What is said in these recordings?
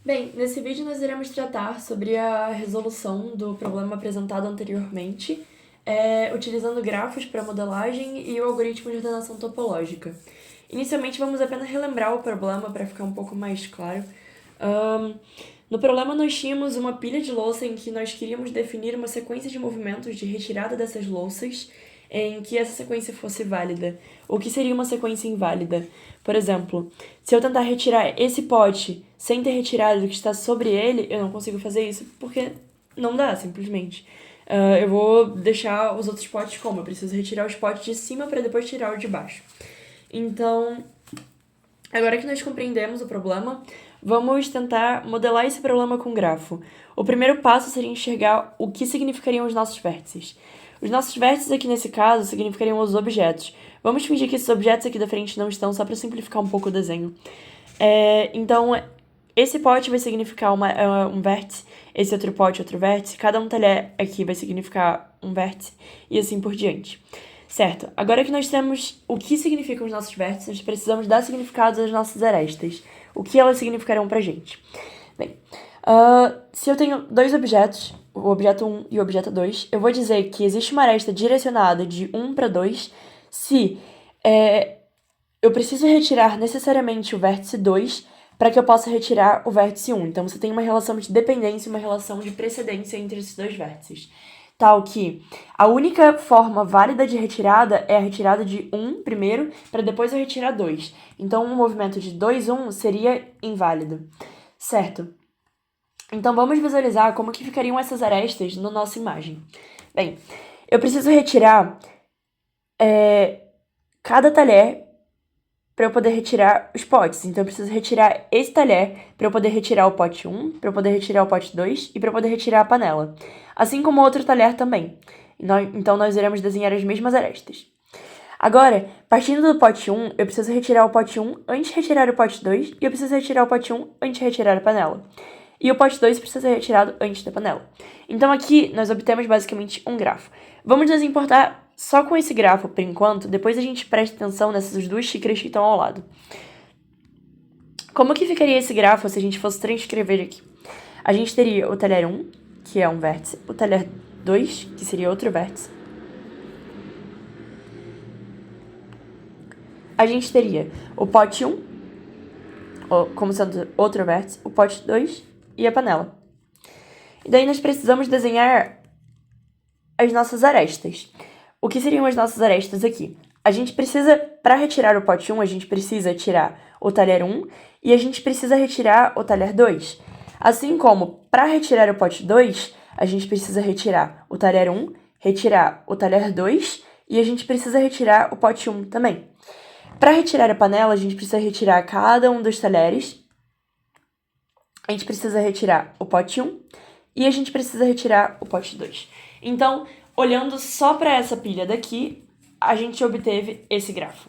Bem, nesse vídeo nós iremos tratar sobre a resolução do problema apresentado anteriormente, utilizando grafos para modelagem e o algoritmo de ordenação topológica. Inicialmente, vamos apenas relembrar o problema para ficar um pouco mais claro. No problema, nós tínhamos uma pilha de louça em que nós queríamos definir uma sequência de movimentos de retirada dessas louças em que essa sequência fosse válida. O que seria uma sequência inválida? Por exemplo, se eu tentar retirar esse pote sem ter retirado o que está sobre ele, eu não consigo fazer isso porque não dá, simplesmente. Eu vou deixar os outros potes como? Eu preciso retirar os potes de cima para depois tirar o de baixo. Então, agora que nós compreendemos o problema, vamos tentar modelar esse problema com grafo. O primeiro passo seria enxergar o que significariam os nossos vértices. Os nossos vértices aqui nesse caso significariam os objetos. Vamos fingir que esses objetos aqui da frente não estão, só para simplificar um pouco o desenho. Então, esse pote vai significar um vértice, esse outro pote, outro vértice. Cada um talher aqui vai significar um vértice e assim por diante. Certo, agora que nós temos o que significam os nossos vértices, nós precisamos dar significados às nossas arestas. O que elas significarão pra gente? Bem, se eu tenho dois objetos, o objeto 1 e o objeto 2, eu vou dizer que existe uma aresta direcionada de 1 para 2 se eu preciso retirar necessariamente o vértice 2 para que eu possa retirar o vértice 1. Então, você tem uma relação de dependência e uma relação de precedência entre esses dois vértices. Tal que a única forma válida de retirada é a retirada de 1 primeiro, para depois eu retirar 2. Então, um movimento de 2, 1 seria inválido. Certo? Então, vamos visualizar como que ficariam essas arestas na nossa imagem. Bem, eu preciso retirar cada talher para eu poder retirar os potes. Então, eu preciso retirar esse talher para eu poder retirar o pote 1, para eu poder retirar o pote 2 e para eu poder retirar a panela. Assim como outro talher também. Então, nós iremos desenhar as mesmas arestas. Agora, partindo do pote 1, eu preciso retirar o pote 1 antes de retirar o pote 2 e eu preciso retirar o pote 1 antes de retirar a panela. E o pote 2 precisa ser retirado antes da panela. Então, aqui, nós obtemos basicamente um grafo. Vamos nos importar só com esse grafo, por enquanto, depois a gente presta atenção nessas duas xícaras que estão ao lado. Como que ficaria esse grafo se a gente fosse transcrever aqui? A gente teria o talher 1, que é um vértice, o talher 2, que seria outro vértice. A gente teria o pote 1, como sendo outro vértice, o pote 2 e a panela. E daí nós precisamos desenhar as nossas arestas. O que seriam as nossas arestas aqui? A gente precisa, para retirar o pote 1, a gente precisa tirar o talher 1 e a gente precisa retirar o talher 2. Assim como, para retirar o pote 2, a gente precisa retirar o talher 1, retirar o talher 2 e a gente precisa retirar o pote 1 também. Para retirar a panela, a gente precisa retirar cada um dos talheres. A gente precisa retirar o pote 1 e a gente precisa retirar o pote 2. Então, olhando só para essa pilha daqui, a gente obteve esse grafo.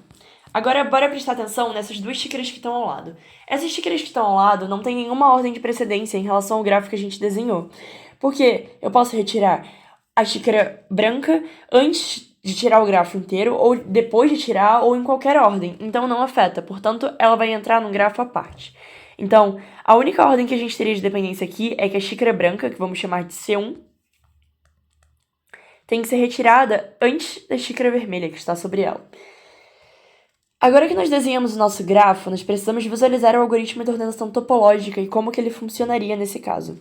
Agora, bora prestar atenção nessas duas xícaras que estão ao lado. Essas xícaras que estão ao lado não tem nenhuma ordem de precedência em relação ao gráfico que a gente desenhou. Porque eu posso retirar a xícara branca antes de tirar o grafo inteiro, ou depois de tirar, ou em qualquer ordem. Então, não afeta. Portanto, ela vai entrar num grafo à parte. Então, a única ordem que a gente teria de dependência aqui é que a xícara branca, que vamos chamar de C1, tem que ser retirada antes da xícara vermelha que está sobre ela. Agora que nós desenhamos o nosso grafo, nós precisamos visualizar o algoritmo de ordenação topológica e como que ele funcionaria nesse caso.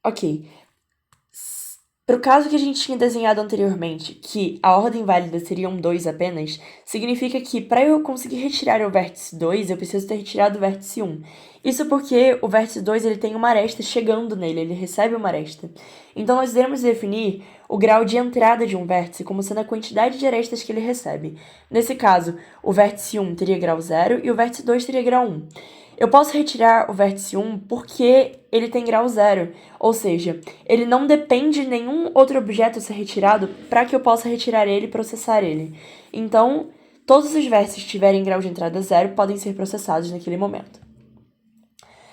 Ok. Para o caso que a gente tinha desenhado anteriormente, que a ordem válida seria um 2 apenas, significa que para eu conseguir retirar o vértice 2, eu preciso ter retirado o vértice 1. Isso porque o vértice 2 ele tem uma aresta chegando nele, ele recebe uma aresta. Então, nós iremos definir o grau de entrada de um vértice como sendo a quantidade de arestas que ele recebe. Nesse caso, o vértice 1 teria grau 0 e o vértice 2 teria grau 1. Eu posso retirar o vértice 1 porque ele tem grau 0, ou seja, ele não depende de nenhum outro objeto ser retirado para que eu possa retirar ele e processar ele. Então, todos os vértices que tiverem grau de entrada 0 podem ser processados naquele momento.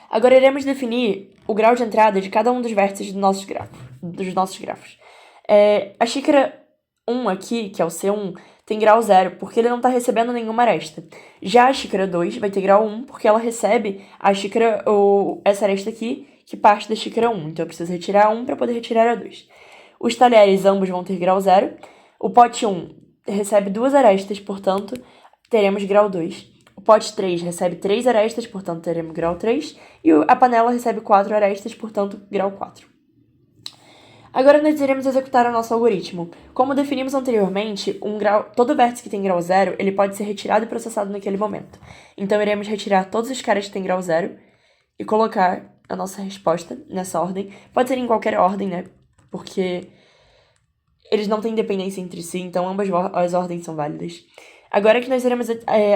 Agora iremos definir o grau de entrada de cada um dos vértices dos nossos grafos. A xícara 1 aqui, que é o C1, tem grau 0, porque ele não está recebendo nenhuma aresta. Já a xícara 2 vai ter grau 1, porque ela recebe a xícara, ou essa aresta aqui, que parte da xícara 1. Então eu preciso retirar 1 para poder retirar a 2. Os talheres ambos vão ter grau 0. O pote 1 recebe 2 arestas, portanto, teremos grau 2. O pote 3 recebe 3 arestas, portanto, teremos grau 3. E a panela recebe 4 arestas, portanto, grau 4. Agora nós iremos executar o nosso algoritmo. Como definimos anteriormente, todo vértice que tem grau 0, ele pode ser retirado e processado naquele momento. Então iremos retirar todos os caras que têm grau 0 e colocar a nossa resposta nessa ordem. Pode ser em qualquer ordem, né? Porque eles não têm dependência entre si, então ambas as ordens são válidas. Agora que nós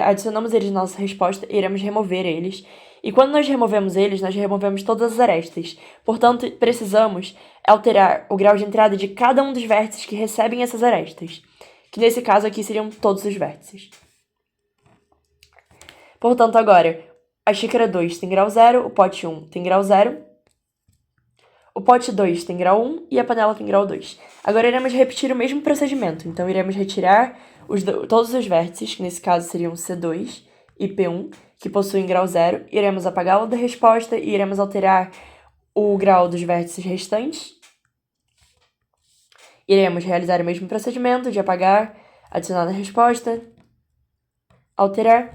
adicionamos eles na nossa resposta, iremos remover eles. E quando nós removemos eles, nós removemos todas as arestas. Portanto, precisamos alterar o grau de entrada de cada um dos vértices que recebem essas arestas. Que nesse caso aqui seriam todos os vértices. Portanto, agora, a xícara 2 tem grau 0, o pote 1 tem grau 0, o pote 2 tem grau 1 e a panela tem grau 2. Agora iremos repetir o mesmo procedimento. Então, iremos retirar todos os vértices, que nesse caso seriam C2 e P1, que possuem grau 0. Iremos apagá-lo da resposta e iremos alterar o grau dos vértices restantes. Iremos realizar o mesmo procedimento de apagar, adicionar na resposta, alterar.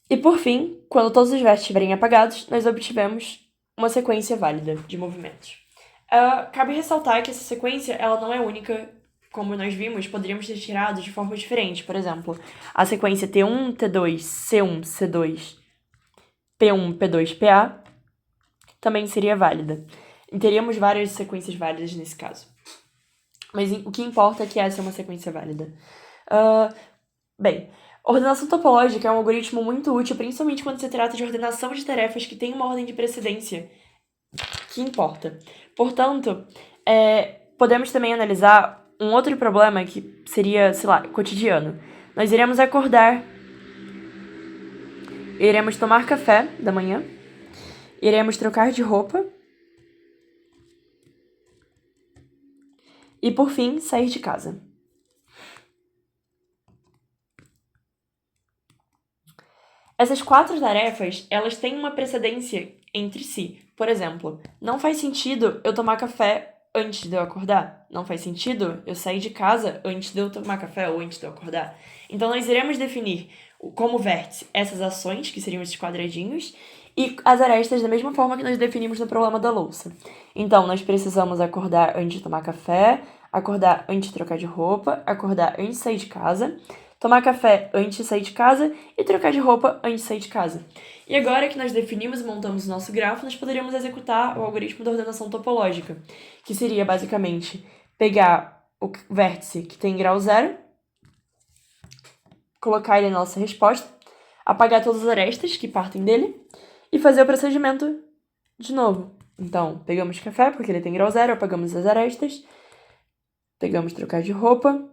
E por fim, quando todos os vértices estiverem apagados, nós obtivemos uma sequência válida de movimentos. Cabe ressaltar que essa sequência ela não é única, como nós vimos, poderíamos ter tirado de forma diferente. Por exemplo, a sequência T1, T2, C1, C2, P1, P2, PA também seria válida. E teríamos várias sequências válidas nesse caso. Mas o que importa é que essa é uma sequência válida. Bem, ordenação topológica é um algoritmo muito útil, principalmente quando se trata de ordenação de tarefas que tem uma ordem de precedência que importa. Portanto, podemos também analisar um outro problema que seria, sei lá, cotidiano. Nós iremos acordar, iremos tomar café da manhã, iremos trocar de roupa e, por fim, sair de casa. Essas 4 tarefas, elas têm uma precedência entre si. Por exemplo, não faz sentido eu tomar café antes de eu acordar. Não faz sentido eu sair de casa antes de eu tomar café ou antes de eu acordar. Então, nós iremos definir como vértice essas ações, que seriam esses quadradinhos, e as arestas da mesma forma que nós definimos no problema da louça. Então, nós precisamos acordar antes de tomar café, acordar antes de trocar de roupa, acordar antes de sair de casa, tomar café antes de sair de casa e trocar de roupa antes de sair de casa. E agora que nós definimos e montamos o nosso grafo, nós poderíamos executar o algoritmo da ordenação topológica, que seria basicamente pegar o vértice que tem grau 0, colocar ele na nossa resposta, apagar todas as arestas que partem dele e fazer o procedimento de novo. Então, pegamos café, porque ele tem grau 0, apagamos as arestas, pegamos trocar de roupa,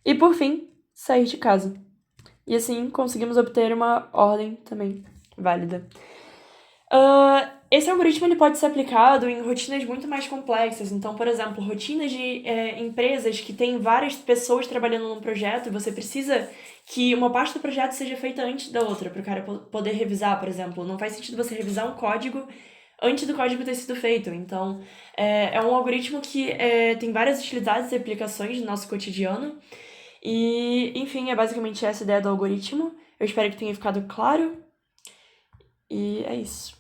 e, por fim, sair de casa. E assim conseguimos obter uma ordem também válida. Esse algoritmo ele pode ser aplicado em rotinas muito mais complexas. Então, por exemplo, rotinas de empresas que têm várias pessoas trabalhando num projeto e você precisa que uma parte do projeto seja feita antes da outra, para o cara poder revisar, por exemplo. Não faz sentido você revisar um código antes do código ter sido feito. Então, é um algoritmo que tem várias utilidades e aplicações no nosso cotidiano. E, enfim, é basicamente essa a ideia do algoritmo. Eu espero que tenha ficado claro. E é isso.